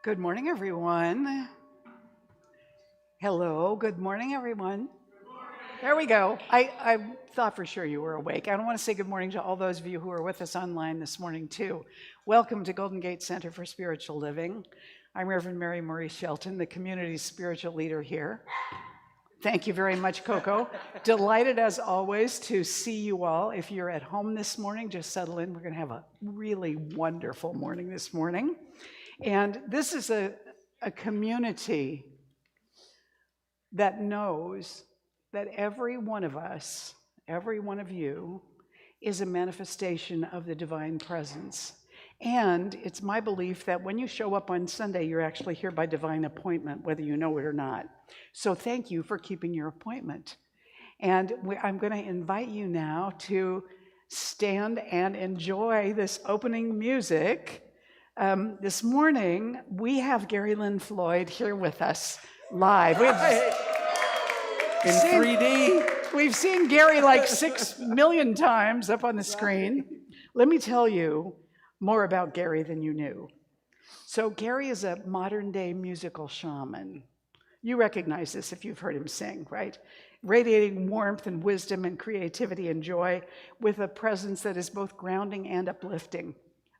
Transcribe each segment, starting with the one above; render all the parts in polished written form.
Good morning, everyone. Hello, good morning, everyone. There we go. I thought for sure you were awake. I want to say good morning to all those of you who are with us online this morning, too. Welcome to Golden Gate Center for Spiritual Living. I'm Reverend Mary Marie Shelton, the community's spiritual leader here. Thank you very much, Coco. Delighted, as always, to see you all. If you're at home this morning, just settle in. We're going to have a really wonderful morning this morning. And this is a community that knows that every one of us, every one of you, is a manifestation of the divine presence. And it's my belief that when you show up on Sunday, you're actually here by divine appointment, whether you know it or not. So thank you for keeping your appointment. And I'm going to invite you now to stand and enjoy this opening music. This morning, we have Gary Lynn Floyd here with us live. In 3D. We've seen Gary like 6 million times up on the screen. Let me tell you more about Gary than you knew. So Gary is a modern-day musical shaman. You recognize this if you've heard him sing, right? Radiating warmth and wisdom and creativity and joy with a presence that is both grounding and uplifting.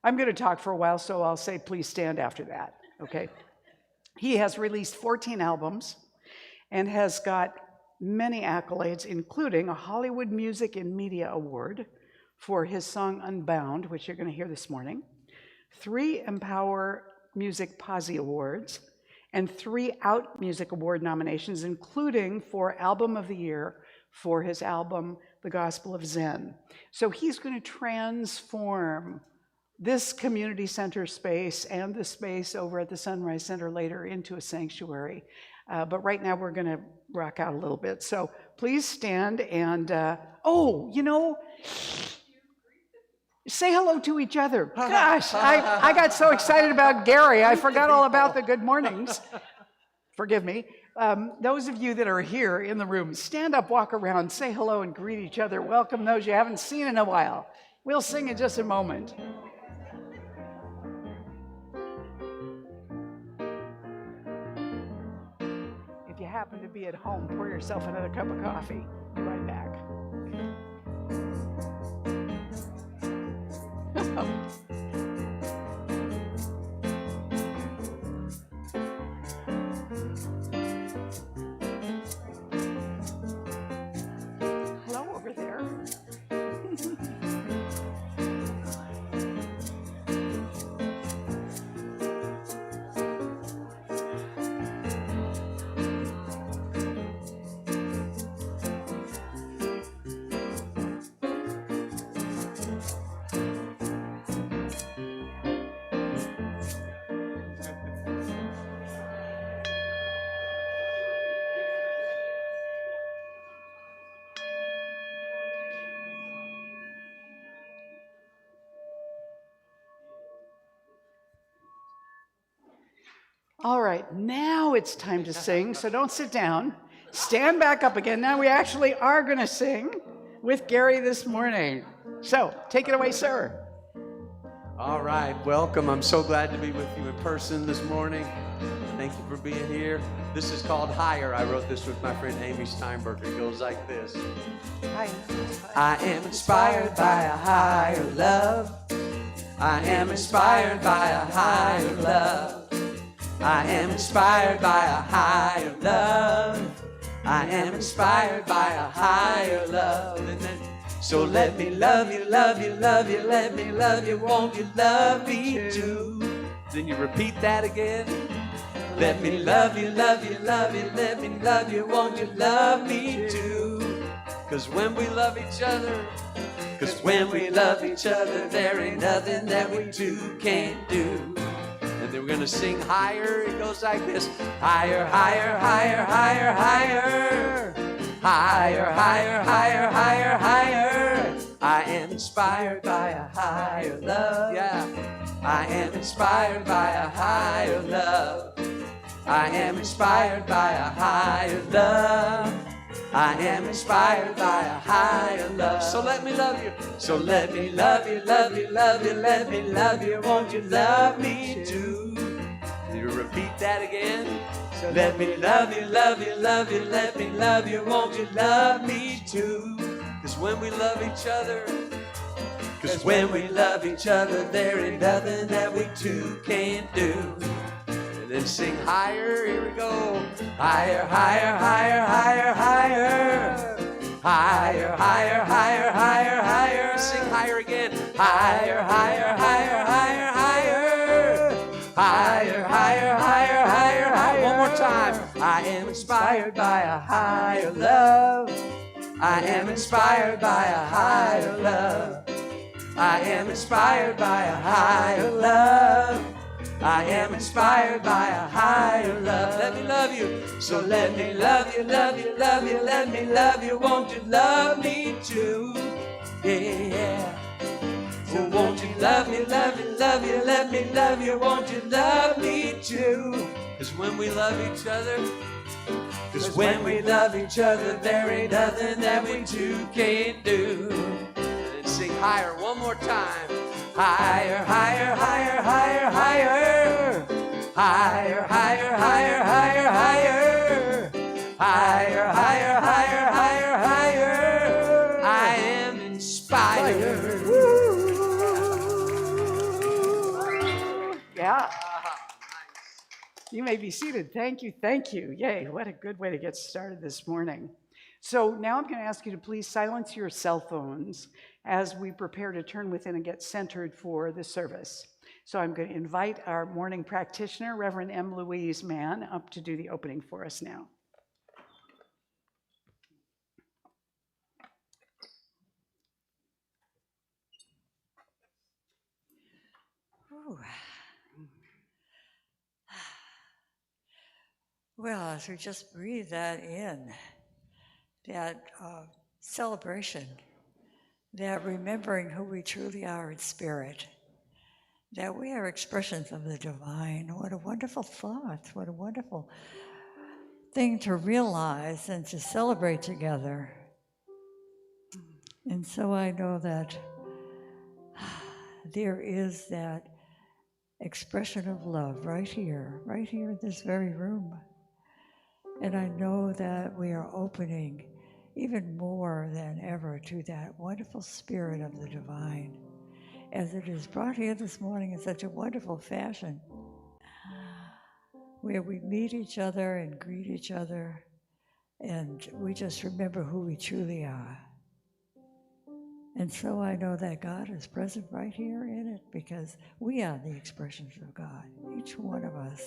I'm going to talk for a while, so I'll say please stand after that, okay? He has released 14 albums and has got many accolades, including a Hollywood Music and Media Award for his song Unbound, which you're going to hear this morning, 3 Empower Music Posse Awards, and 3 Out Music Award nominations, including for Album of the Year for his album, The Gospel of Zen. So he's going to transform this community center space and the space over at the Sunrise Center later into a sanctuary. But right now we're going to rock out a little bit. So please stand and, say hello to each other. Gosh, I got so excited about Gary, I forgot all about the good mornings. Forgive me. Those of you that are here in the room, stand up, walk around, say hello, and greet each other. Welcome those you haven't seen in a while. We'll sing in just a moment. If you happen to be at home, pour yourself another cup of coffee. Be right back. Hello over there. All right, now it's time to sing, so don't sit down. Stand back up again. Now we actually are going to sing with Gary this morning. So, take it away, sir. All right, welcome. I'm so glad to be with you in person this morning. Thank you for being here. This is called Higher. I wrote this with my friend Amy Steinberg. It goes like this. I am inspired by a higher love. I am inspired by a higher love. I am inspired by a higher love. I am inspired by a higher love. So let me love you, love you, love you, let me love you, won't you love me too? Then you repeat that again. Let me love you, love you, love you, let me love you, won't you love me too? Cause when we love each other, there ain't nothing that we two can't do. And then we're gonna sing higher. It goes like this. Higher, higher, higher, higher, higher. Higher, higher, higher, higher, higher. I am inspired by a higher love. Yeah. I am inspired by a higher love. I am inspired by a higher love. I am inspired by a higher love. So let me love you. So let me love you, love you, love you, let me love you. Won't you love me too? You that again. So let me love you, love you, love you, let me love you, won't you love me too? Cause when we love each other, there ain't nothing that we two can't do. And then sing higher, here we go. Higher, higher, higher, higher, higher. Higher, higher, higher, higher, higher. Sing higher again. Higher, higher, higher, higher, higher. Higher, higher, higher, higher, higher. One more time. I am inspired by a higher love. I am inspired by a higher love. I am inspired by a higher love. I am inspired by a higher love. Let me love you. So let me love you, love you, love you, let me love you. Won't you love me too? Yeah. Oh, won't you love me, love you, love you, let me love you. Won't you love me too? Cause when we love each other, there ain't nothing that we two can't do. And then sing higher one more time. Higher, higher, higher, higher, higher. Higher, higher, higher, higher, higher. Higher, higher, higher, higher, higher. I am inspired. Yeah. You may be seated. Thank you, thank you. Yay, what a good way to get started this morning. So now I'm going to ask you to please silence your cell phones as we prepare to turn within and get centered for the service. So I'm going to invite our morning practitioner, Reverend M. Louise Mann, up to do the opening for us now. Ooh. Well, as we just breathe that in, that celebration, that remembering who we truly are in spirit, that we are expressions of the divine. What a wonderful thought. What a wonderful thing to realize and to celebrate together. And so I know that there is that expression of love right here in this very room. And I know that we are opening even more than ever to that wonderful spirit of the divine, as it is brought here this morning in such a wonderful fashion, where we meet each other and greet each other, and we just remember who we truly are. And so I know that God is present right here in it, because we are the expressions of God, each one of us.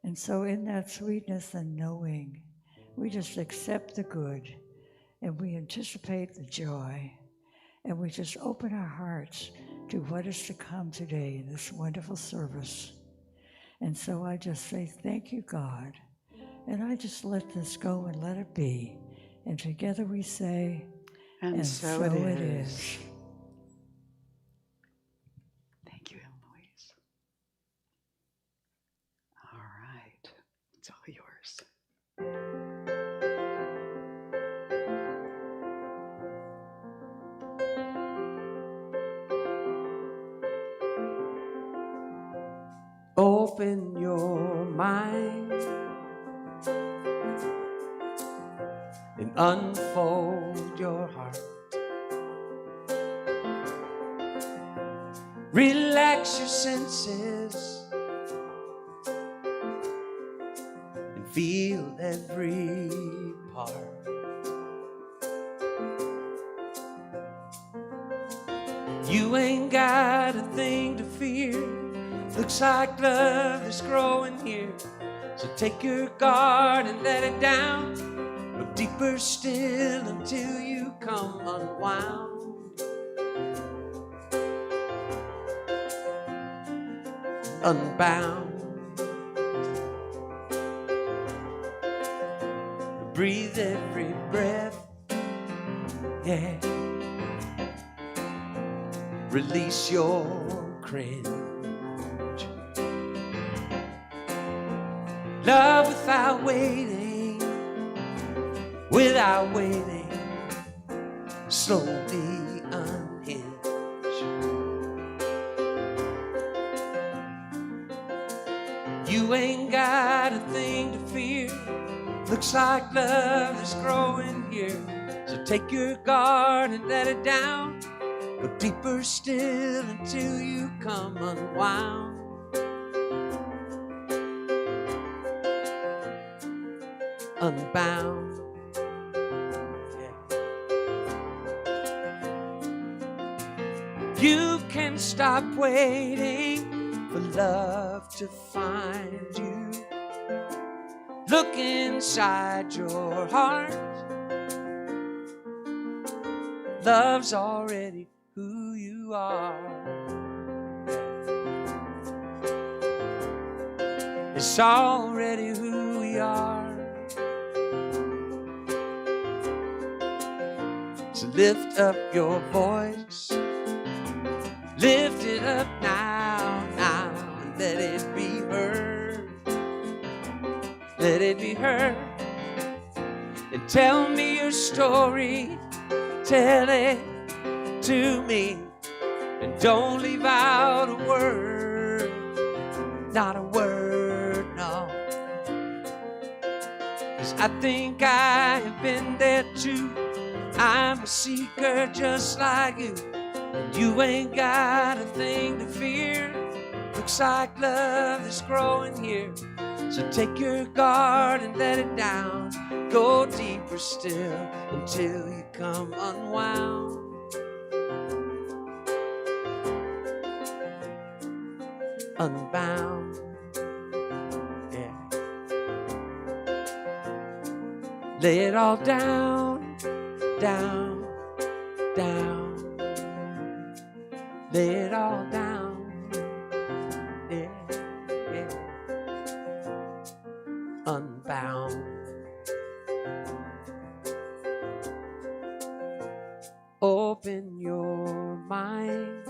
And so in that sweetness and knowing, we just accept the good, and we anticipate the joy, and we just open our hearts to what is to come today in this wonderful service. And so I just say, thank you, God. And I just let this go and let it be. And together we say, and so it is. Thank you, Eloise. All right, it's all yours. Open your mind and unfold your heart. Relax your senses and feel every part. You ain't got a thing to fear. Looks like love is growing here. So take your guard and let it down. Look deeper still until you come unwound. Unbound. Breathe every breath. Yeah. Release your cringe. Love without waiting, slowly unhinge. You ain't got a thing to fear. Looks like love is growing here. So take your guard and let it down. Go deeper still until you come unwound. Unbound. You can stop waiting for love to find you. Look inside your heart. Love's already who you are. It's already who we are. So lift up your voice. Lift it up now, now, and let it be heard. Let it be heard. And tell me your story. Tell it to me. And don't leave out a word. Not a word, no. 'Cause I think I have been there too. I'm a seeker just like you. You ain't got a thing to fear. Looks like love is growing here. So take your guard and let it down. Go deeper still until you come unwound. Unbound. Yeah. Lay it all down, down, down. Lay it all down, yeah, yeah. Unbound. Open your mind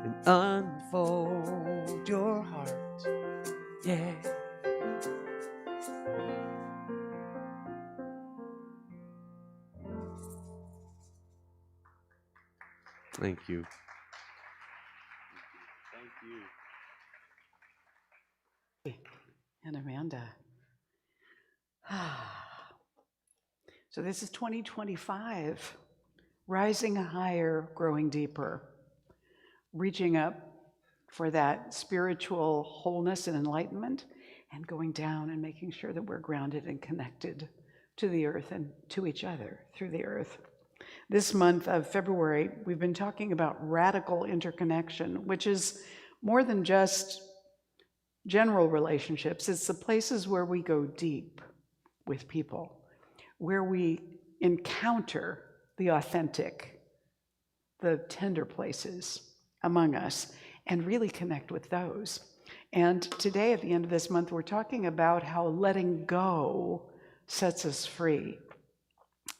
and unfold your heart, yeah. Thank you. Thank you. And Amanda. So this is 2025. Rising higher, growing deeper. Reaching up for that spiritual wholeness and enlightenment, and going down and making sure that we're grounded and connected to the earth and to each other through the earth. This month of February, we've been talking about radical interconnection, which is more than just general relationships. It's the places where we go deep with people, where we encounter the authentic, the tender places among us, and really connect with those. And today, at the end of this month, we're talking about how letting go sets us free.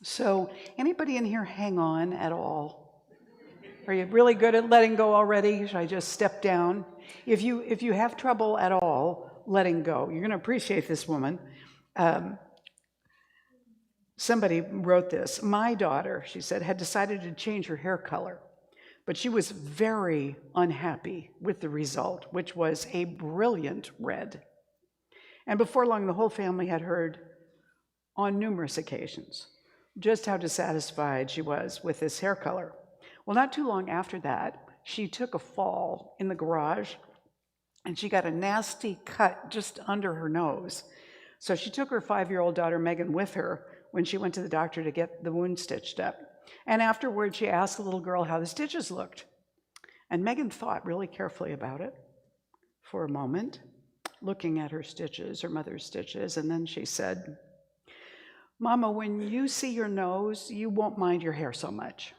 So, anybody in here hang on at all? Are you really good at letting go already? Should I just step down? If you have trouble at all letting go, you're going to appreciate this woman. Somebody wrote this. My daughter, she said, had decided to change her hair color, but she was very unhappy with the result, which was a brilliant red. And before long, the whole family had heard on numerous occasions just how dissatisfied she was with this hair color. Well, not too long after that, she took a fall in the garage and she got a nasty cut just under her nose. So she took her 5-year-old daughter, Megan, with her when she went to the doctor to get the wound stitched up. And afterward, she asked the little girl how the stitches looked. And Megan thought really carefully about it for a moment, looking at her stitches, her mother's stitches, and then she said, Mama, when you see your nose, you won't mind your hair so much.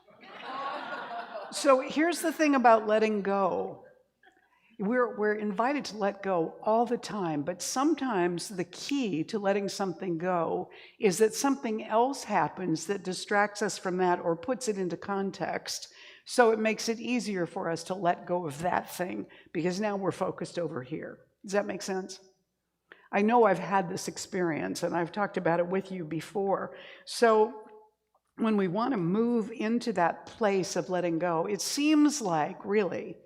So here's the thing about letting go. We're invited to let go all the time, but sometimes the key to letting something go is that something else happens that distracts us from that or puts it into context. So it makes it easier for us to let go of that thing because now we're focused over here. Does that make sense? I know I've had this experience and I've talked about it with you before. So when we want to move into that place of letting go, it seems like really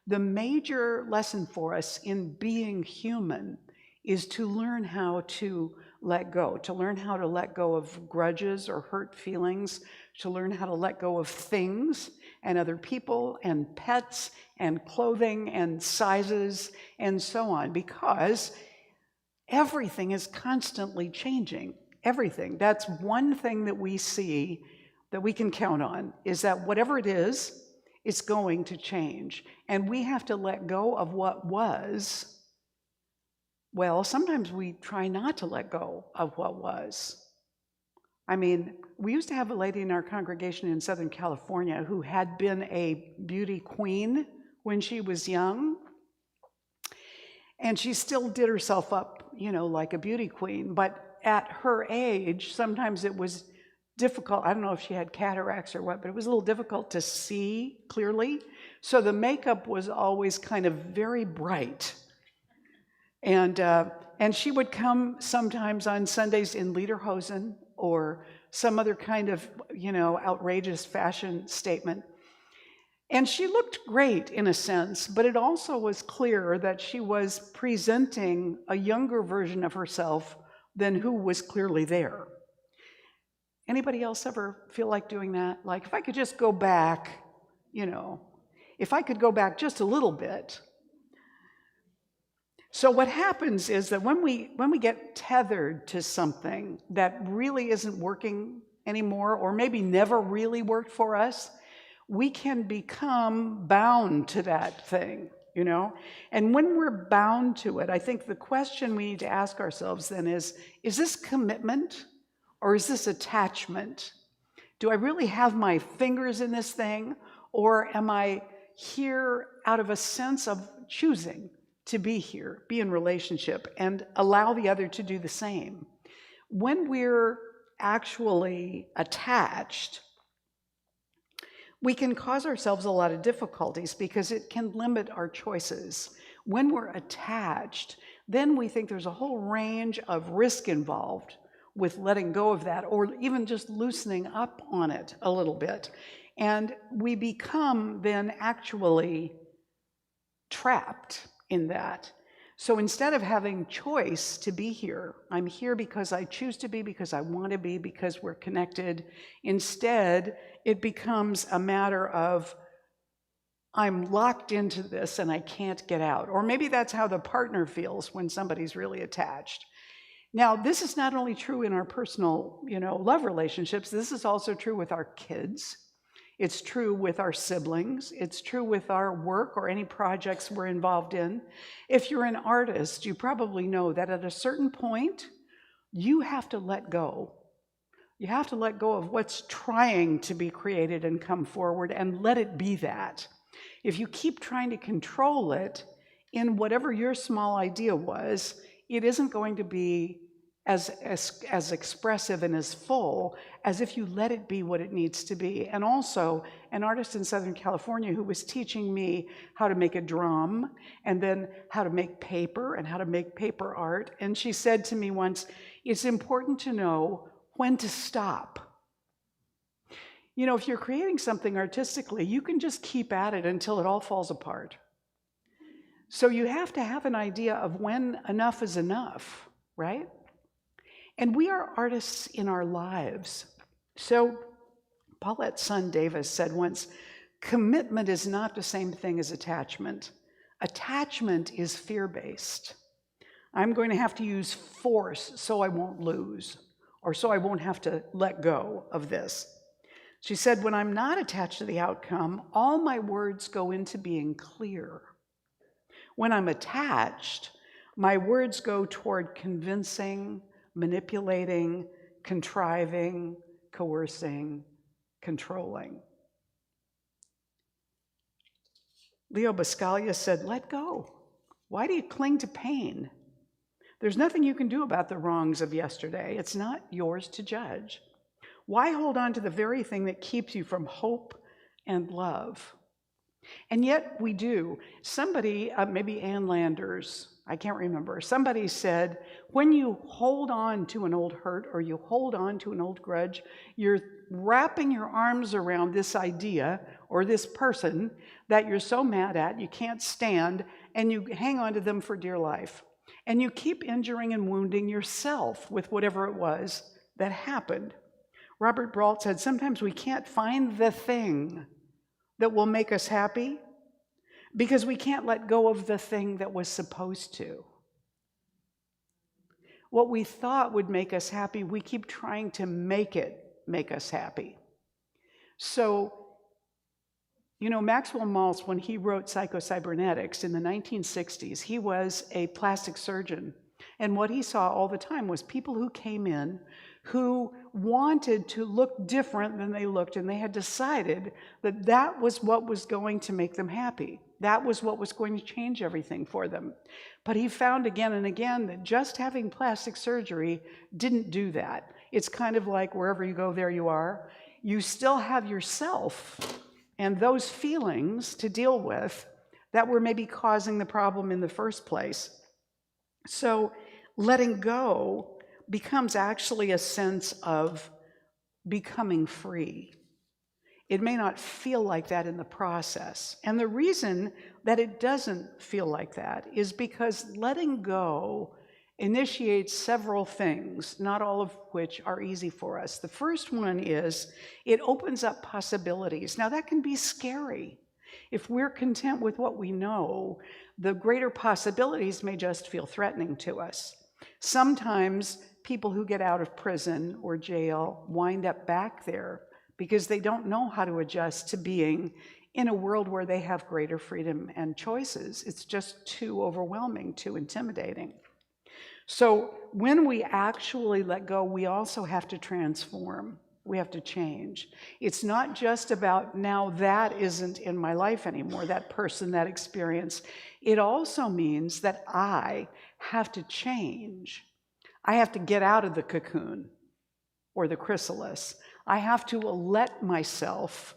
The major lesson for us in being human is to learn how to let go, to learn how to let go of grudges or hurt feelings, to learn how to let go of things and other people and pets and clothing and sizes and so on, because everything is constantly changing. Everything. That's one thing that we see that we can count on, is that whatever it is, it's going to change. And we have to let go of what was. Well, sometimes we try not to let go of what was. I mean, we used to have a lady in our congregation in Southern California who had been a beauty queen when she was young. And she still did herself up, like a beauty queen. But at her age, sometimes it was difficult. I don't know if she had cataracts or what, but it was a little difficult to see clearly. So the makeup was always kind of very bright. And she would come sometimes on Sundays in lederhosen or some other kind of, outrageous fashion statement. And she looked great in a sense, but it also was clear that she was presenting a younger version of herself than who was clearly there. Anybody else ever feel like doing that? Like, if I could just go back, if I could go back just a little bit. So what happens is that when we get tethered to something that really isn't working anymore, or maybe never really worked for us, we can become bound to that thing, And when we're bound to it, I think the question we need to ask ourselves then is this commitment or is this attachment? Do I really have my fingers in this thing, or am I here out of a sense of choosing to be here, be in relationship, and allow the other to do the same? When we're actually attached, we can cause ourselves a lot of difficulties because it can limit our choices. When we're attached, then we think there's a whole range of risk involved with letting go of that, or even just loosening up on it a little bit. And we become then actually trapped in that. So instead of having choice to be here, I'm here because I choose to be, because I want to be, because we're connected. Instead, it becomes a matter of, I'm locked into this and I can't get out. Or maybe that's how the partner feels when somebody's really attached. Now, this is not only true in our personal, love relationships. This is also true with our kids. It's true with our siblings. It's true with our work or any projects we're involved in. If you're an artist, you probably know that at a certain point, you have to let go. You have to let go of what's trying to be created and come forward and let it be that. If you keep trying to control it in whatever your small idea was, it isn't going to be as expressive and as full as if you let it be what it needs to be. And also, an artist in Southern California who was teaching me how to make a drum, and then how to make paper and how to make paper art. And she said to me once, it's important to know when to stop. If you're creating something artistically, you can just keep at it until it all falls apart. So you have to have an idea of when enough is enough, right? And we are artists in our lives. So Paulette's son Davis said once, commitment is not the same thing as attachment. Attachment is fear-based. I'm going to have to use force so I won't lose, or so I won't have to let go of this. She said, when I'm not attached to the outcome, all my words go into being clear. When I'm attached, my words go toward convincing, manipulating, contriving, coercing, controlling. Leo Buscaglia said, let go. Why do you cling to pain? There's nothing you can do about the wrongs of yesterday. It's not yours to judge. Why hold on to the very thing that keeps you from hope and love? And yet we do. Somebody, maybe Ann Landers, I can't remember, somebody said, when you hold on to an old hurt or you hold on to an old grudge, you're wrapping your arms around this idea or this person that you're so mad at, you can't stand, and you hang on to them for dear life. And you keep injuring and wounding yourself with whatever it was that happened. Robert Brault said, sometimes we can't find the thing that will make us happy because we can't let go of the thing that was supposed to. What we thought would make us happy, we keep trying to make it make us happy. So, you know, Maxwell Maltz, when he wrote Psycho-Cybernetics in the 1960s, he was a plastic surgeon. And what he saw all the time was people who came in who wanted to look different than they looked, and they had decided that that was what was going to make them happy. That was what was going to change everything for them. But he found again and again that just having plastic surgery didn't do that. It's kind of like wherever you go, there you are. You still have yourself and those feelings to deal with that were maybe causing the problem in the first place. So letting go becomes actually a sense of becoming free. It may not feel like that in the process. And the reason that it doesn't feel like that is because letting go initiates several things, not all of which are easy for us. The first one is it opens up possibilities. Now that can be scary. If we're content with what we know, the greater possibilities may just feel threatening to us. Sometimes people who get out of prison or jail wind up back there because they don't know how to adjust to being in a world where they have greater freedom and choices. It's just too overwhelming, too intimidating. So when we actually let go, we also have to transform. We have to change. It's not just about now that isn't in my life anymore, that person, that experience. It also means that I have to change. I have to get out of the cocoon or the chrysalis. I have to let myself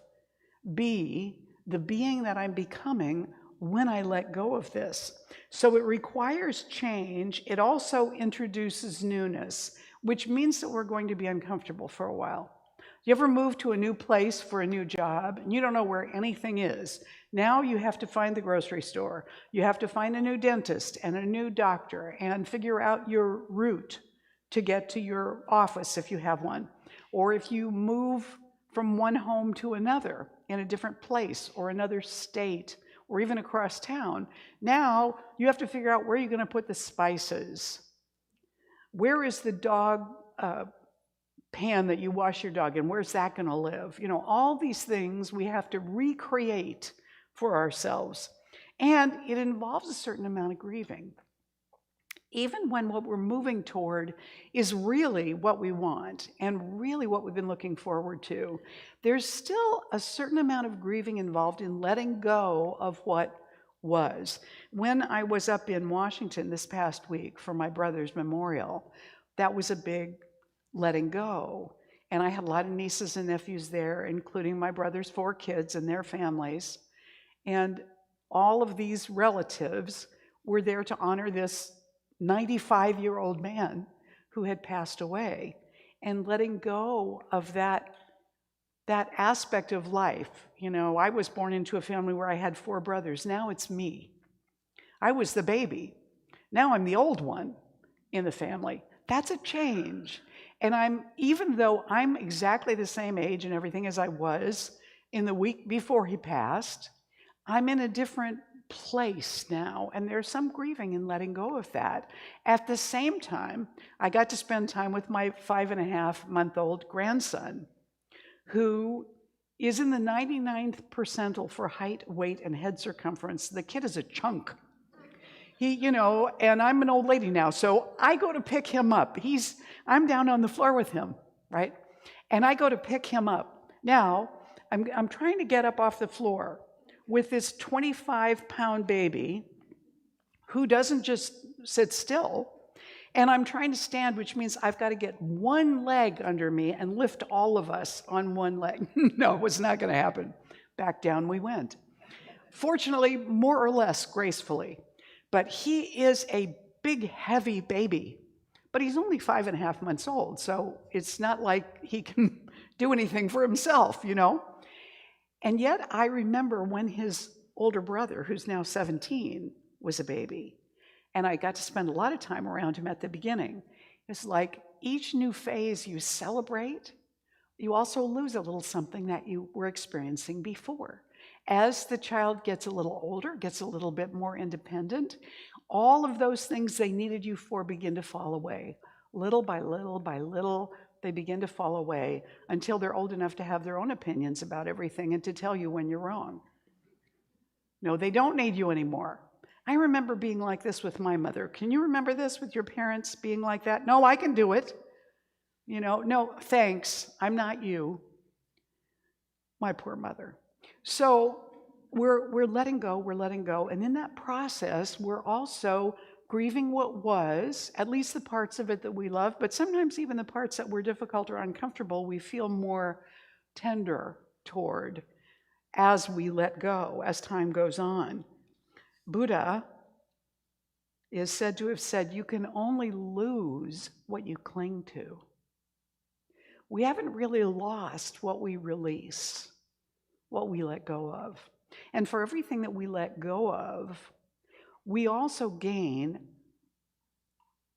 be the being that I'm becoming when I let go of this. So it requires change. It also introduces newness, which means that we're going to be uncomfortable for a while. You ever move to a new place for a new job and you don't know where anything is? Now you have to find the grocery store. You have to find a new dentist and a new doctor and figure out your route to get to your office if you have one. Or if you move from one home to another in a different place or another state or even across town, now you have to figure out where you're going to put the spices. Where is the dog pan that you wash your dog in? Where's that going to live? You know, all these things we have to recreate for ourselves. And it involves a certain amount of grieving. Even when what we're moving toward is really what we want and really what we've been looking forward to, there's still a certain amount of grieving involved in letting go of what was. When I was up in Washington this past week for my brother's memorial, that was a big letting go. And I had a lot of nieces and nephews there, including my brother's 4 kids and their families. And all of these relatives were there to honor this 95-year-old man who had passed away, and letting go of that aspect of life. You know, I was born into a family where I had 4 brothers. Now it's me. I was the baby. Now I'm the old one in the family. That's a change. And even though I'm exactly the same age and everything as I was in the week before he passed, I'm in a different place now, and there's some grieving and letting go of that. At the same time, I got to spend time with my 5.5-month-old grandson, who is in the 99th percentile for height, weight, and head circumference. The kid is a chunk. And I'm an old lady now, so I go to pick him up. I'm down on the floor with him, right? And I go to pick him up. Now, I'm trying to get up off the floor with this 25-pound baby who doesn't just sit still, and I'm trying to stand, which means I've got to get one leg under me and lift all of us on one leg. No, it was not going to happen. Back down we went. Fortunately, more or less gracefully. But he is a big, heavy baby. But he's only 5.5 months old, so it's not like he can do anything for himself, you know? And yet I remember when his older brother, who's now 17, was a baby. And I got to spend a lot of time around him at the beginning. It's like each new phase you celebrate, you also lose a little something that you were experiencing before. As the child gets a little older, gets a little bit more independent, all of those things they needed you for begin to fall away. Little by little by little, they begin to fall away until they're old enough to have their own opinions about everything and to tell you when you're wrong. No, they don't need you anymore. I remember being like this with my mother. Can you remember this with your parents being like that? No, I can do it. You know, no, thanks, I'm not you. My poor mother. So we're letting go, and in that process, we're also grieving what was, at least the parts of it that we love, but sometimes even the parts that were difficult or uncomfortable, we feel more tender toward as we let go, as time goes on. Buddha is said to have said, you can only lose what you cling to. We haven't really lost what we release, what we let go of. And for everything that we let go of, we also gain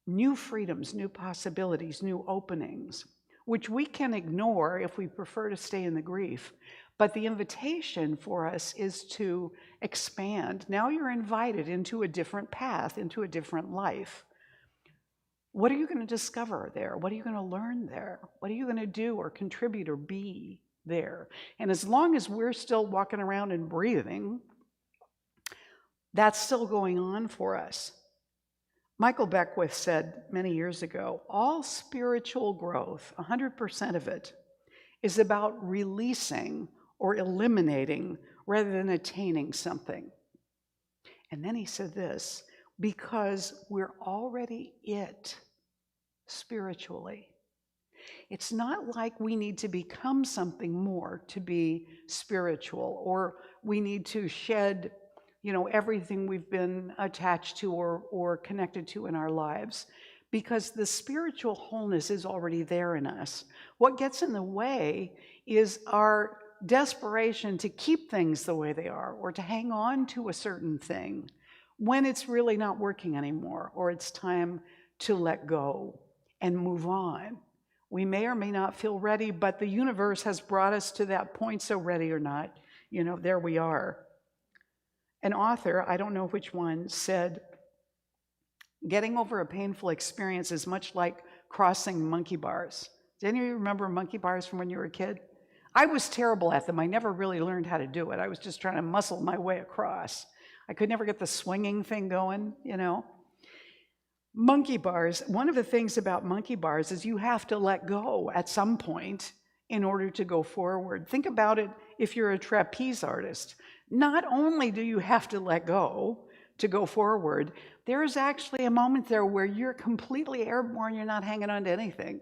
new freedoms, new possibilities, new openings, which we can ignore if we prefer to stay in the grief. But the invitation for us is to expand. Now you're invited into a different path, into a different life. What are you going to discover there? What are you going to learn there? What are you going to do or contribute or be there? And as long as we're still walking around and breathing, that's still going on for us. Michael Beckwith said many years ago, all spiritual growth, 100% of it, is about releasing or eliminating rather than attaining something. And then he said this, because we're already it spiritually. It's not like we need to become something more to be spiritual, or we need to shed, everything we've been attached to or connected to in our lives, because the spiritual wholeness is already there in us. What gets in the way is our desperation to keep things the way they are, or to hang on to a certain thing when it's really not working anymore, or it's time to let go and move on. We may or may not feel ready, but the universe has brought us to that point, so ready or not, there we are. An author, I don't know which one, said, getting over a painful experience is much like crossing monkey bars. Do any of you remember monkey bars from when you were a kid? I was terrible at them. I never really learned how to do it. I was just trying to muscle my way across. I could never get the swinging thing going, Monkey bars, one of the things about monkey bars is you have to let go at some point in order to go forward. Think about it if you're a trapeze artist. Not only do you have to let go to go forward, there is actually a moment there where you're completely airborne, you're not hanging on to anything.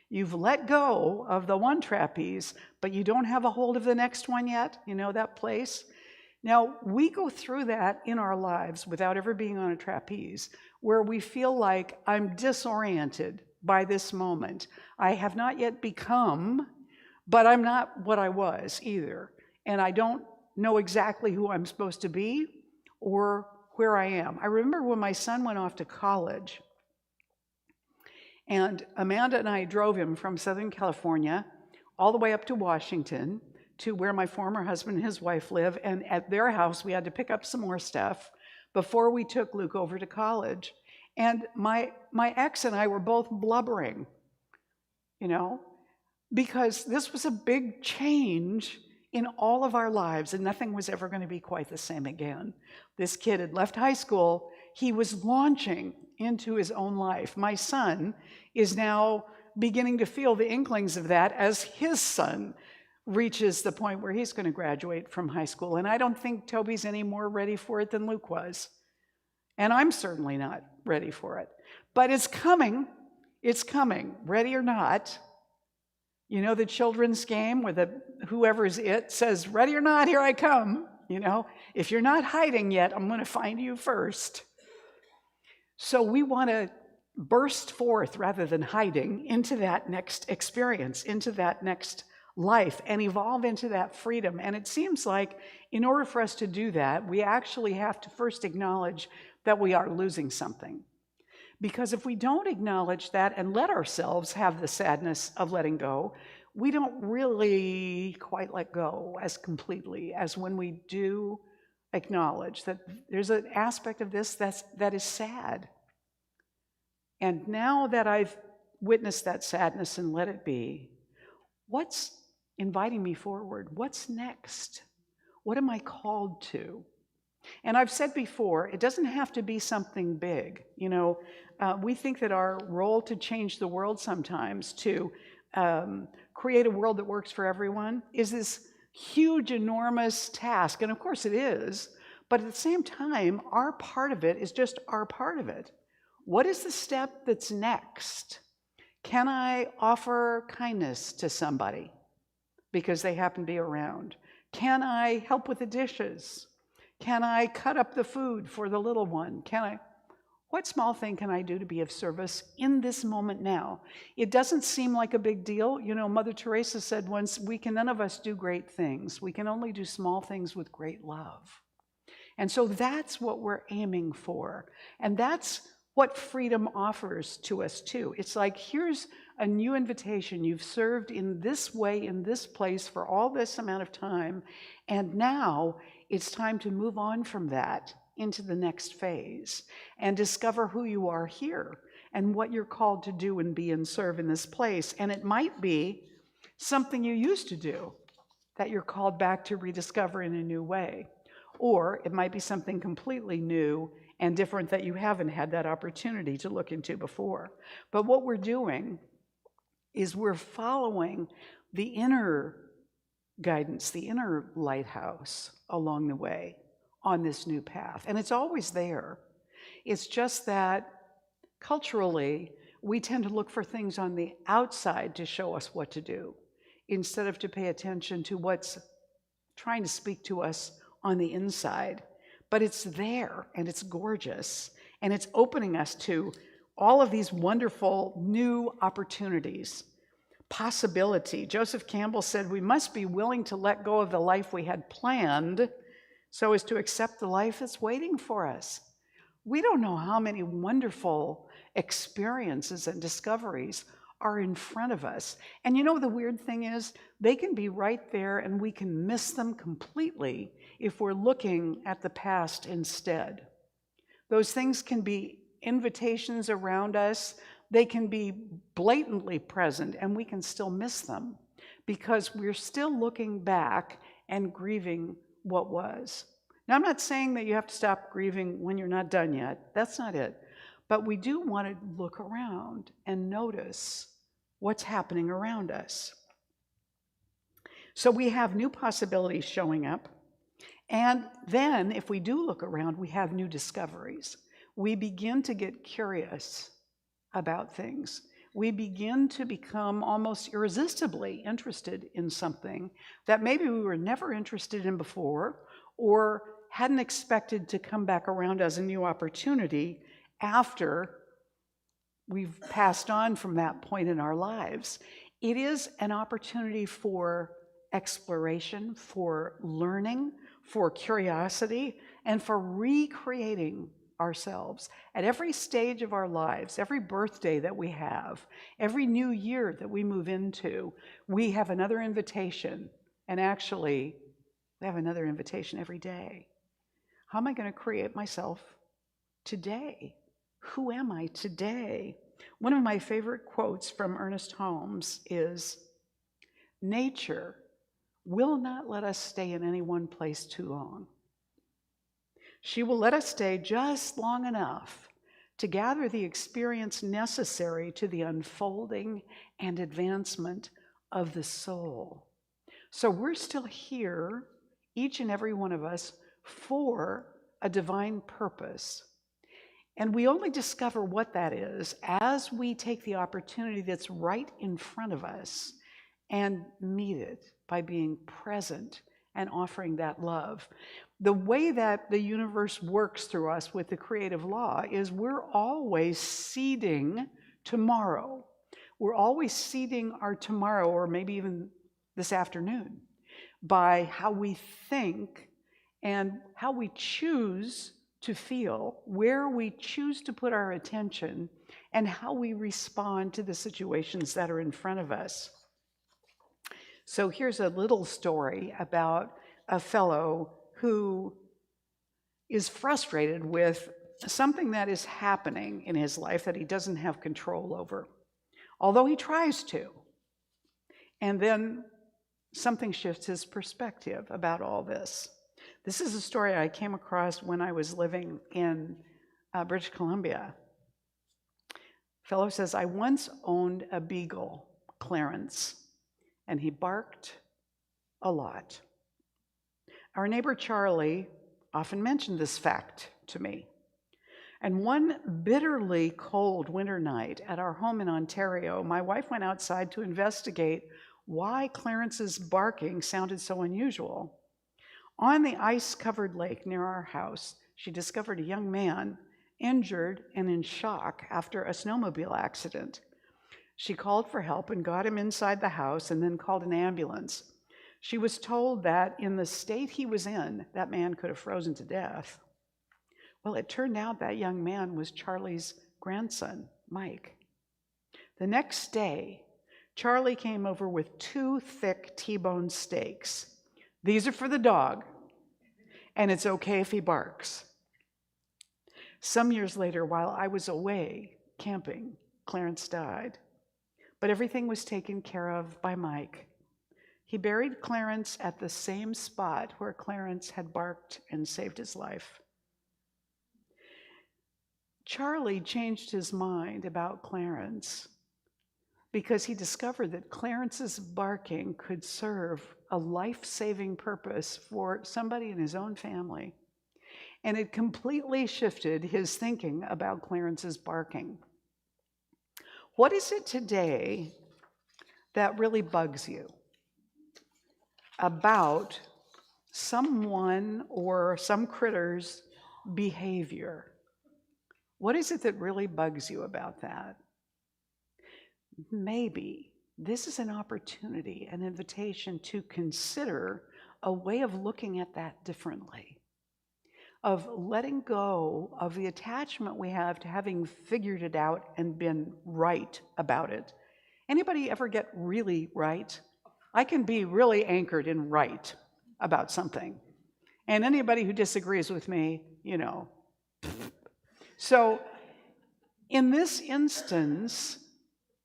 You've let go of the one trapeze, but you don't have a hold of the next one yet, that place. Now, we go through that in our lives without ever being on a trapeze, where we feel like I'm disoriented by this moment. I have not yet become, but I'm not what I was either. And I don't know exactly who I'm supposed to be or where I am. I remember when my son went off to college, and Amanda and I drove him from Southern California all the way up to Washington to where my former husband and his wife live. And at their house, we had to pick up some more stuff before we took Luke over to college. And my ex and I were both blubbering, because this was a big change in all of our lives, and nothing was ever going to be quite the same again. This kid had left high school. He was launching into his own life. My son is now beginning to feel the inklings of that as his son reaches the point where he's going to graduate from high school. And I don't think Toby's any more ready for it than Luke was. And I'm certainly not ready for it. But it's coming. It's coming, ready or not. The children's game where whoever's it says, ready or not, here I come. If you're not hiding yet, I'm going to find you first. So we want to burst forth rather than hiding into that next experience, into that next life and evolve into that freedom. And it seems like in order for us to do that, we actually have to first acknowledge that we are losing something. Because if we don't acknowledge that and let ourselves have the sadness of letting go, we don't really quite let go as completely as when we do acknowledge that there's an aspect of this that is sad. And now that I've witnessed that sadness and let it be, what's inviting me forward? What's next? What am I called to? And I've said before, it doesn't have to be something big. You know, we think that our role to change the world sometimes, to create a world that works for everyone, is this huge, enormous task. And of course it is. But at the same time, our part of it is just our part of it. What is the step that's next? Can I offer kindness to somebody because they happen to be around? Can I help with the dishes? Can I cut up the food for the little one? What small thing can I do to be of service in this moment now? It doesn't seem like a big deal. You know, Mother Teresa said once, none of us do great things. We can only do small things with great love. And so that's what we're aiming for. And that's what freedom offers to us too. It's like, here's a new invitation. You've served in this way, in this place for all this amount of time. And now it's time to move on from that into the next phase and discover who you are here and what you're called to do and be and serve in this place. And it might be something you used to do that you're called back to rediscover in a new way. Or it might be something completely new and different that you haven't had that opportunity to look into before. But what we're doing is we're following the inner guidance, the inner lighthouse along the way on this new path. And it's always there. It's just that culturally, we tend to look for things on the outside to show us what to do, instead of to pay attention to what's trying to speak to us on the inside. But it's there, and it's gorgeous, and it's opening us to all of these wonderful new opportunities, possibility. Joseph Campbell said, we must be willing to let go of the life we had planned so as to accept the life that's waiting for us. We don't know how many wonderful experiences and discoveries are in front of us. And you know, the weird thing is, they can be right there and we can miss them completely if we're looking at the past instead. Those things can be invitations around us. They can be blatantly present and we can still miss them because we're still looking back and grieving what was. Now, I'm not saying that you have to stop grieving when you're not done yet. That's not it. But we do want to look around and notice what's happening around us. So we have new possibilities showing up. And then if we do look around, we have new discoveries. We begin to get curious about things. We begin to become almost irresistibly interested in something that maybe we were never interested in before or hadn't expected to come back around as a new opportunity after we've passed on from that point in our lives. It is an opportunity for exploration, for learning, for curiosity, and for recreating ourselves. At every stage of our lives, every birthday that we have, every new year that we move into, we have another invitation. And actually, we have another invitation every day. How am I going to create myself today? Who am I today? One of my favorite quotes from Ernest Holmes is, nature will not let us stay in any one place too long. She will let us stay just long enough to gather the experience necessary to the unfolding and advancement of the soul. So we're still here, each and every one of us, for a divine purpose. And we only discover what that is as we take the opportunity that's right in front of us and meet it by being present and offering that love. The way that the universe works through us with the creative law is we're always seeding tomorrow. We're always seeding our tomorrow, or maybe even this afternoon by how we think and how we choose to feel, where we choose to put our attention, and how we respond to the situations that are in front of us. So here's a little story about a fellow who is frustrated with something that is happening in his life that he doesn't have control over, although he tries to. And then something shifts his perspective about all this. This is a story I came across when I was living in British Columbia. Fellow says, I once owned a beagle, Clarence, and he barked a lot. Our neighbor Charlie often mentioned this fact to me. And one bitterly cold winter night at our home in Ontario, my wife went outside to investigate why Clarence's barking sounded so unusual. On the ice-covered lake near our house, she discovered a young man injured and in shock after a snowmobile accident. She called for help and got him inside the house and then called an ambulance. She was told that in the state he was in, that man could have frozen to death. Well, it turned out that young man was Charlie's grandson, Mike. The next day, Charlie came over with 2 thick T-bone steaks. These are for the dog, and it's okay if he barks. Some years later, while I was away camping, Clarence died, but everything was taken care of by Mike. He buried Clarence at the same spot where Clarence had barked and saved his life. Charlie changed his mind about Clarence because he discovered that Clarence's barking could serve a life-saving purpose for somebody in his own family. And it completely shifted his thinking about Clarence's barking. What is it today that really bugs you about someone or some critter's behavior? What is it that really bugs you about that? Maybe this is an opportunity, an invitation to consider a way of looking at that differently, of letting go of the attachment we have to having figured it out and been right about it. Anybody ever get really right? I can be really anchored in right about something. And anybody who disagrees with me, you know. So in this instance,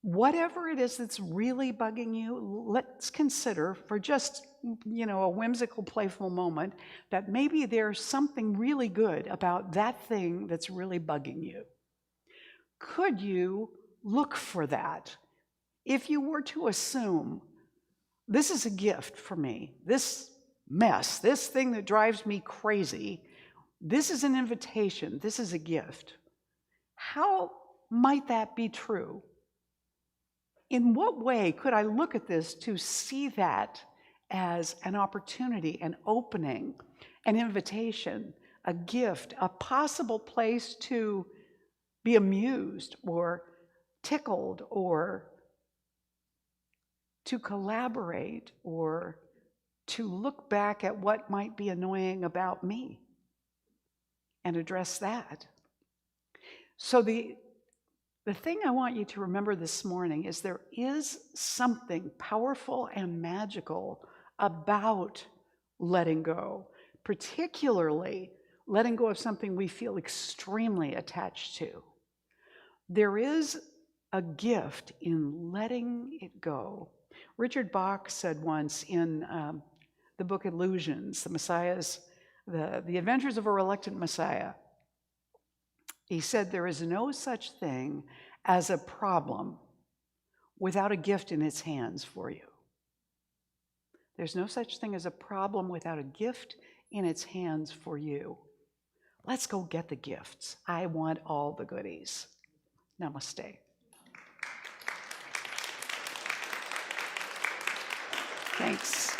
whatever it is that's really bugging you, let's consider for just, a whimsical, playful moment that maybe there's something really good about that thing that's really bugging you. Could you look for that? If you were to assume, this is a gift for me, this mess, this thing that drives me crazy, this is an invitation, this is a gift. How might that be true? In what way could I look at this to see that as an opportunity, an opening, an invitation, a gift, a possible place to be amused or tickled or to collaborate or to look back at what might be annoying about me and address that? So the thing I want you to remember this morning is there is something powerful and magical about letting go, particularly letting go of something we feel extremely attached to. There is a gift in letting it go. Richard Bach said once in the book Illusions, the Adventures of a Reluctant Messiah, he said, there is no such thing as a problem without a gift in its hands for you. There's no such thing as a problem without a gift in its hands for you. Let's go get the gifts. I want all the goodies. Namaste. Thanks.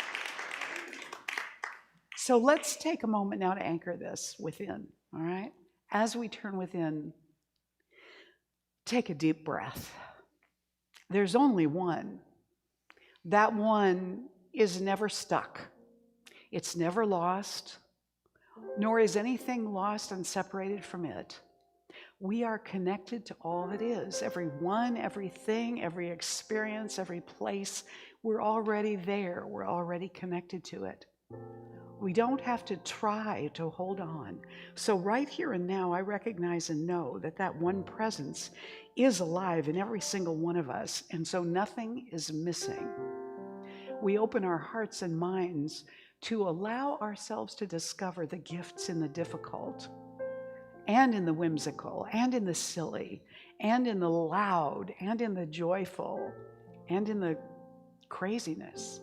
So let's take a moment now to anchor this within, all right? As we turn within, take a deep breath. There's only one. That one is never stuck. It's never lost, nor is anything lost and separated from it. We are connected to all that is. Everyone, everything, every experience, every place. We're already there. We're already connected to it. We don't have to try to hold on. So right here and now, I recognize and know that that one presence is alive in every single one of us, and so nothing is missing. We open our hearts and minds to allow ourselves to discover the gifts in the difficult, and in the whimsical, and in the silly, and in the loud, and in the joyful, and in the craziness.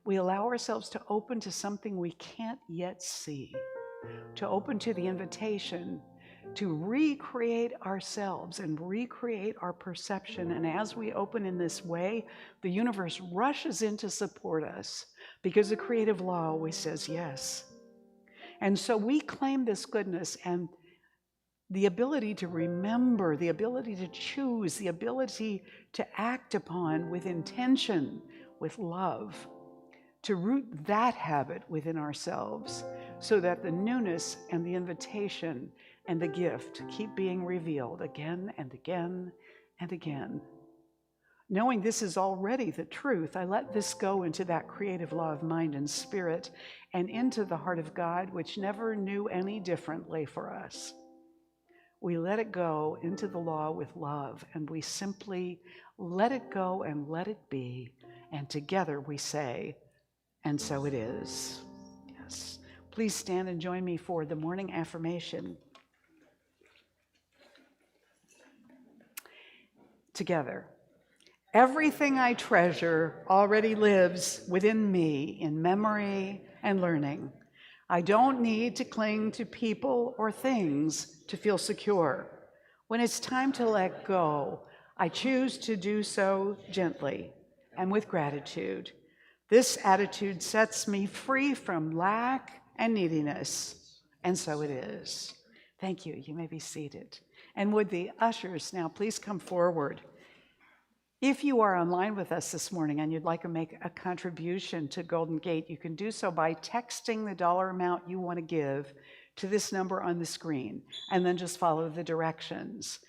We allow ourselves to open to something we can't yet see, to open to the invitation to recreate ourselves and recreate our perception. And as we open in this way, the universe rushes in to support us, because the creative law always says yes. And so we claim this goodness and the ability to remember, the ability to choose, the ability to act upon with intention, with love, to root that habit within ourselves so that the newness and the invitation and the gift keep being revealed again and again and again. Knowing this is already the truth, I let this go into that creative law of mind and spirit and into the heart of God, which never knew any differently for us. We let it go into the law with love, and we simply let it go and let it be. And together we say, and so it is. Yes. Please stand and join me for the morning affirmation. Together. Everything I treasure already lives within me in memory and learning. I don't need to cling to people or things to feel secure. When it's time to let go, I choose to do so gently and with gratitude. This attitude sets me free from lack and neediness, and so it is. Thank you. You may be seated. And would the ushers now please come forward? If you are online with us this morning and you'd like to make a contribution to Golden Gate, you can do so by texting the dollar amount you want to give to this number on the screen, and then just follow the directions.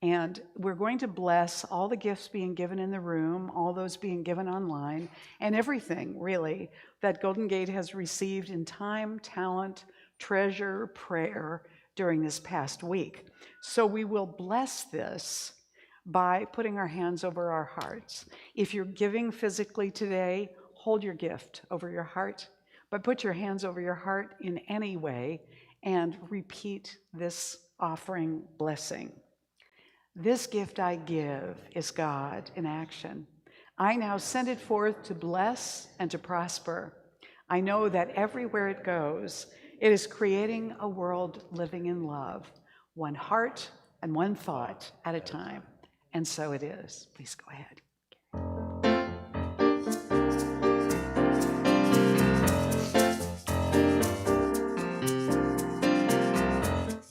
And we're going to bless all the gifts being given in the room, all those being given online, and everything, really, that Golden Gate has received in time, talent, treasure, prayer during this past week. So we will bless this by putting our hands over our hearts. If you're giving physically today, hold your gift over your heart, but put your hands over your heart in any way and repeat this offering blessing. This gift I give is God in action. I now send it forth to bless and to prosper. I know that everywhere it goes, it is creating a world living in love, one heart and one thought at a time. And so it is. Please go ahead.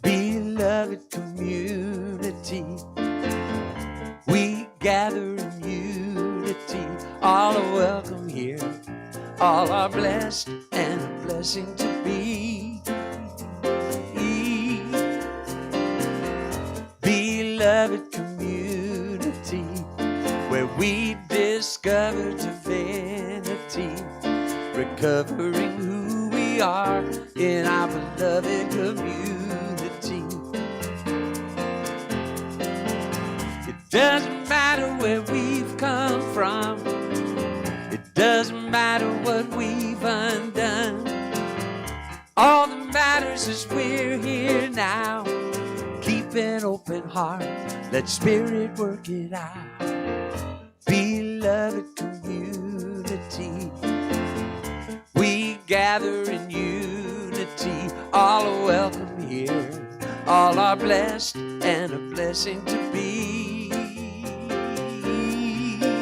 Beloved community, we gather in unity. All are welcome here. All are blessed and a blessing to be. Beloved community, where we discover divinity, recovering who we are in our beloved community. It doesn't matter where we've come from, it doesn't matter what we've undone. All that matters is we're here now. Keep an open heart, let Spirit work it out. Beloved community, we gather in unity. All are welcome here, all are blessed and a blessing to be.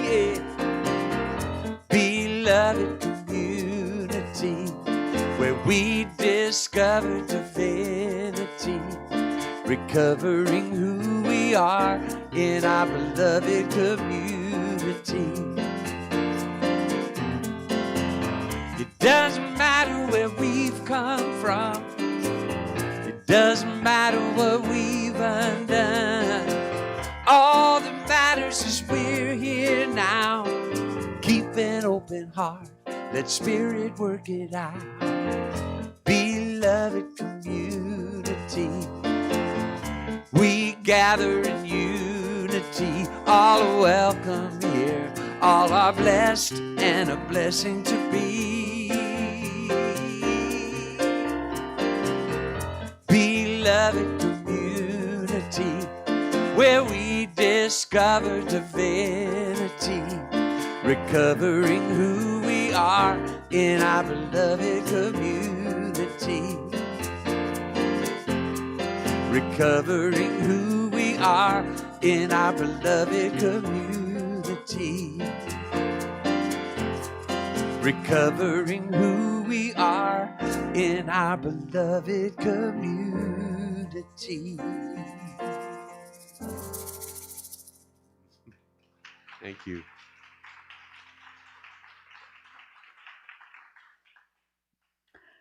Yeah. Beloved community, where we discover divinity, recovering who we are in our beloved community. Doesn't matter where we've come from. It doesn't matter what we've undone. All that matters is we're here now. Keep an open heart, let Spirit work it out. Beloved community, we gather in unity. All are welcome here, all are blessed and a blessing to be. Beloved community, where we discover divinity, recovering who we are in our beloved community. Recovering who we are in our beloved community. Recovering who we are in our beloved community. Thank you.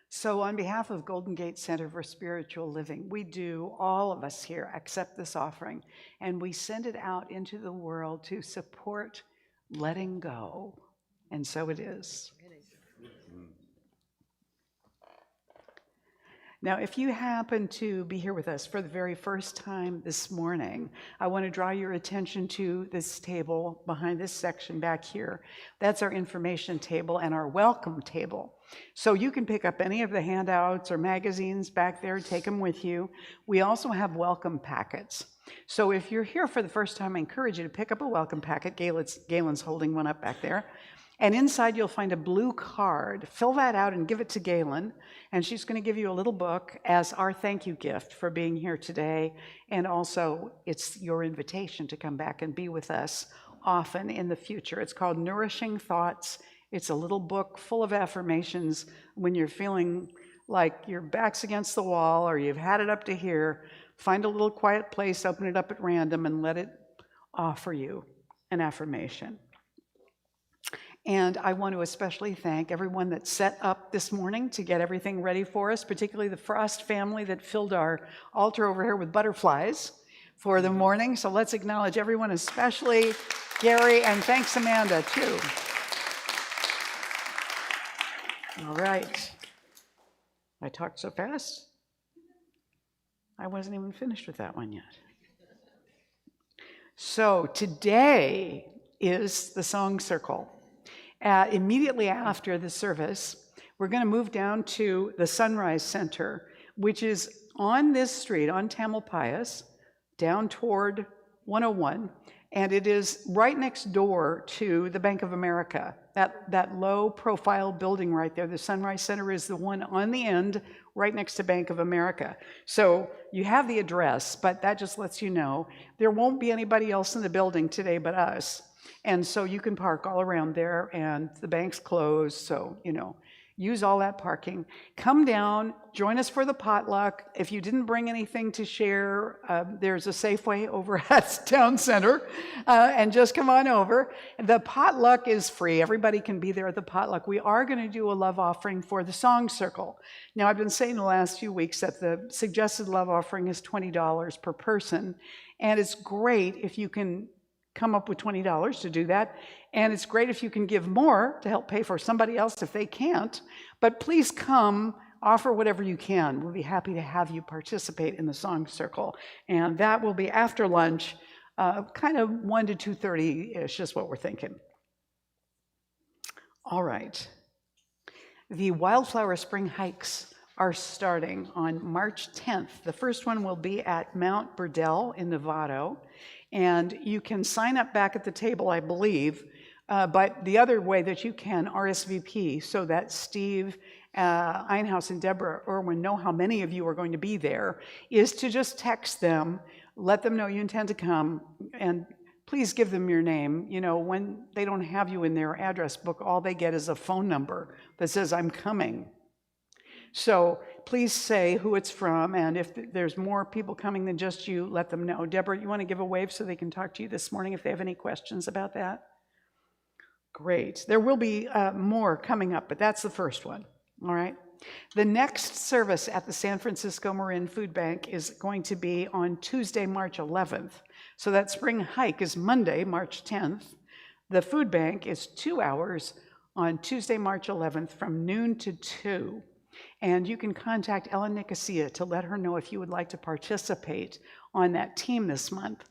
So on behalf of Golden Gate Center for Spiritual Living, we do, all of us here, accept this offering, and we send it out into the world to support letting go. And so it is. Now, if you happen to be here with us for the very first time this morning, I want to draw your attention to this table behind this section back here. That's our information table and our welcome table. So you can pick up any of the handouts or magazines back there, take them with you. We also have welcome packets. So if you're here for the first time, I encourage you to pick up a welcome packet. Galen's holding one up back there. And inside you'll find a blue card. Fill that out and give it to Galen, and she's going to give you a little book as our thank you gift for being here today. And also, it's your invitation to come back and be with us often in the future. It's called Nourishing Thoughts. It's a little book full of affirmations when you're feeling like your back's against the wall or you've had it up to here. Find a little quiet place, open it up at random, and let it offer you an affirmation. And I want to especially thank everyone that set up this morning to get everything ready for us, particularly the Frost family that filled our altar over here with butterflies for the morning. So let's acknowledge everyone, especially Gary, and thanks Amanda too. All right. I talked so fast. I wasn't even finished with that one yet. So today is the Song Circle. Immediately after the service, we're going to move down to the Sunrise Center, which is on this street, on Tamalpais, down toward 101, and it is right next door to the Bank of America, that low-profile building right there. The Sunrise Center is the one on the end, right next to Bank of America. So you have the address, but that just lets you know there won't be anybody else in the building today but us. And so you can park all around there, and the bank's closed, so, use all that parking. Come down, join us for the potluck. If you didn't bring anything to share, there's a Safeway over at Town Center, and just come on over. The potluck is free. Everybody can be there at the potluck. We are going to do a love offering for the Song Circle. Now, I've been saying the last few weeks that the suggested love offering is $20 per person, and it's great if you can come up with $20 to do that. And it's great if you can give more to help pay for somebody else if they can't. But please come, offer whatever you can. We'll be happy to have you participate in the Song Circle. And that will be after lunch, kind of 1 to 2:30-ish is what we're thinking. All right. The Wildflower Spring Hikes are starting on March 10th. The first one will be at Mount Burdell in Novato. And you can sign up back at the table, I believe, but the other way that you can RSVP so that Steve Einhaus and Deborah Irwin know how many of you are going to be there is to just text them, let them know you intend to come, and please give them your name. When they don't have you in their address book, all they get is a phone number that says, I'm coming. So please say who it's from, and if there's more people coming than just you, let them know. Deborah, you want to give a wave so they can talk to you this morning if they have any questions about that? Great. There will be more coming up, but that's the first one. All right. The next service at the San Francisco Marin Food Bank is going to be on Tuesday, March 11th. So that spring hike is Monday, March 10th. The food bank is 2 hours on Tuesday, March 11th from noon to 2. And you can contact Ellen Nicosia to let her know if you would like to participate on that team this month.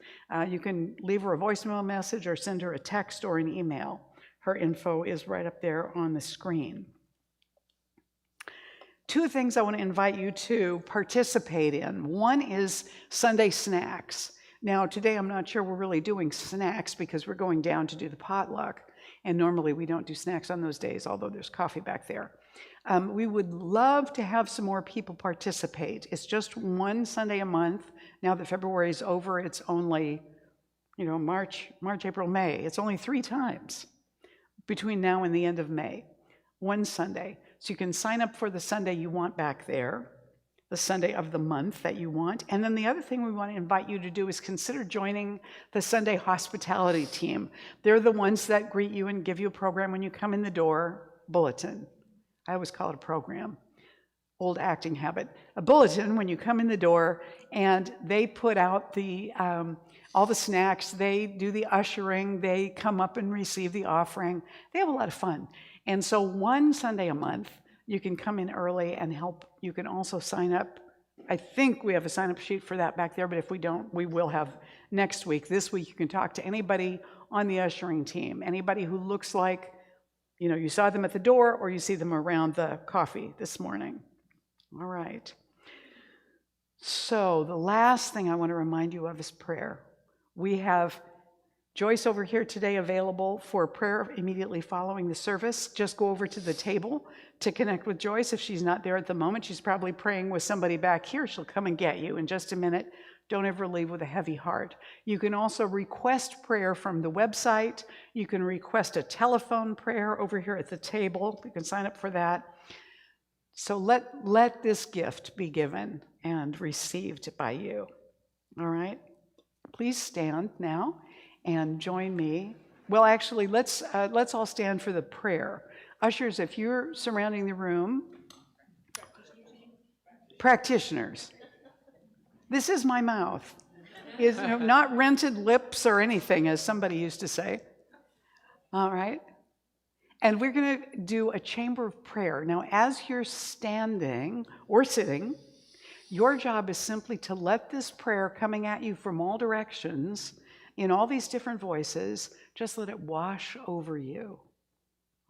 You can leave her a voicemail message or send her a text or an email. Her info is right up there on the screen. 2 things I want to invite you to participate in. One is Sunday snacks. Now, today I'm not sure we're really doing snacks because we're going down to do the potluck. And normally we don't do snacks on those days, although there's coffee back there. We would love to have some more people participate. It's just one Sunday a month. Now that February is over, it's only, March, April, May. It's only 3 times between now and the end of May. One Sunday. So you can sign up for the Sunday you want back there, the Sunday of the month that you want. And then the other thing we want to invite you to do is consider joining the Sunday hospitality team. They're the ones that greet you and give you a program when you come in the door, bulletin. I always call it a program, old acting habit. A bulletin when you come in the door, and they put out all the snacks, they do the ushering, they come up and receive the offering. They have a lot of fun. And so one Sunday a month, you can come in early and help. You can also sign up. I think we have a sign-up sheet for that back there, but if we don't, we will have next week. This week, you can talk to anybody on the ushering team, anybody who looks like, you saw them at the door or you see them around the coffee this morning. All right. So the last thing I want to remind you of is prayer. We have Joyce over here today available for prayer immediately following the service. Just go over to the table to connect with Joyce. If she's not there at the moment, she's probably praying with somebody back here. She'll come and get you in just a minute. Don't ever leave with a heavy heart. You can also request prayer from the website. You can request a telephone prayer over here at the table. You can sign up for that. So let this gift be given and received by you. All right? Please stand now and join me. Well, actually, let's all stand for the prayer. Ushers, if you're surrounding the room, practitioners. This is my mouth. Is not rented lips or anything, as somebody used to say. All right? And we're going to do a chamber of prayer. Now, as you're standing or sitting, your job is simply to let this prayer coming at you from all directions, in all these different voices, just let it wash over you.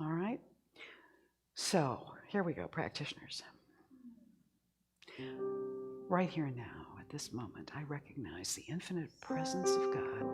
All right? So, here we go, practitioners. Right here now, at this moment, I recognize the infinite presence of God.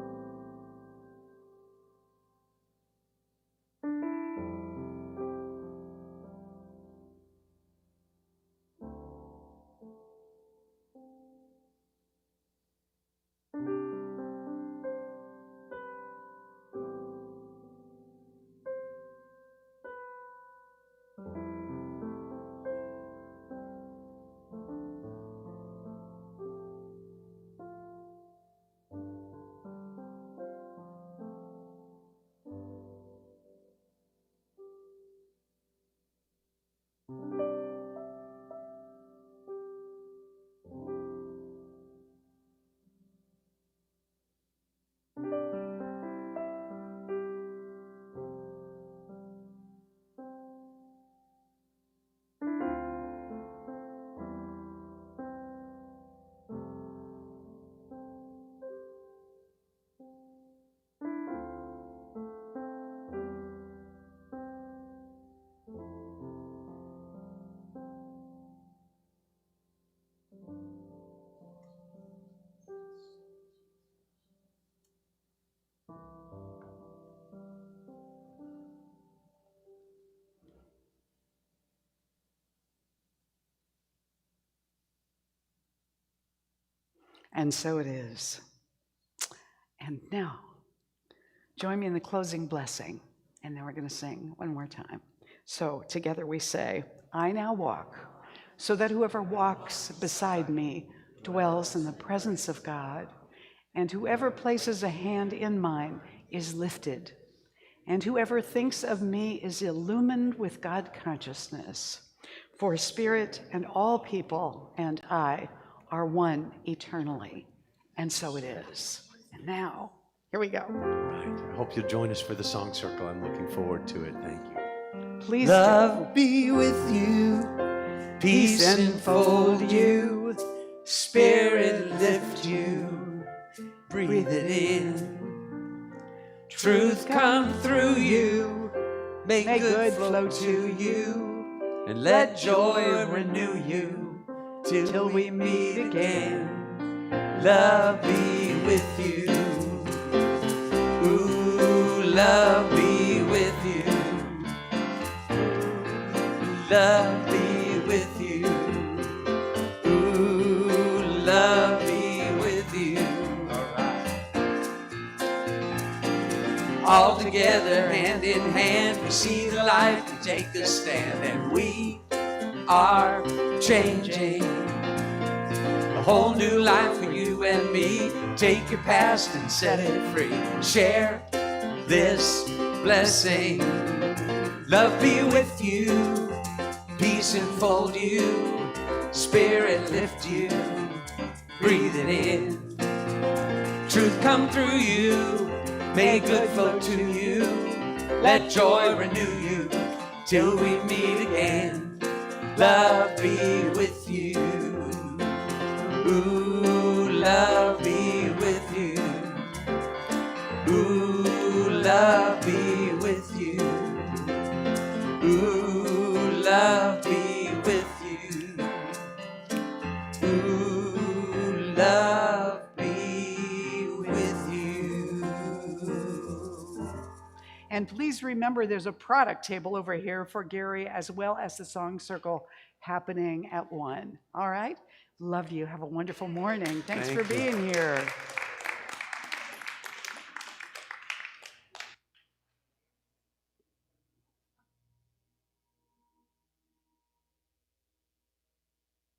And so it is. And now, join me in the closing blessing, and then we're going to sing one more time. So together we say, I now walk, so that whoever walks beside me dwells in the presence of God, and whoever places a hand in mine is lifted. and whoever thinks of me is illumined with God consciousness. For spirit and all people and I are one eternally. And so it is. And now, here we go. Right. I hope you'll join us for the song circle. I'm looking forward to it. Thank you. Please Love be with you, peace enfold you, spirit lift you, breathe it in. Truth come through you, make good flow to you, and let joy renew you till we meet again. Love be with you. Ooh, love be with you. Love be with you. Ooh, love be with you. All together, hand in hand, we see the light and take a stand, and we are changing. A whole new life for you and me. Take your past and set it free. Share this blessing. Love be with you. Peace enfold you. Spirit lift you. Breathe it in. Truth come through you. May good flow to you. Let joy renew you till we meet again. Love be with you. Ooh, love be with you. Ooh, love be with you. Ooh, love be with you. Ooh, love be with you. And please remember there's a product table over here for Gary as well as the song circle happening at 1. All right? Love you. Have a wonderful morning. Thanks for being here.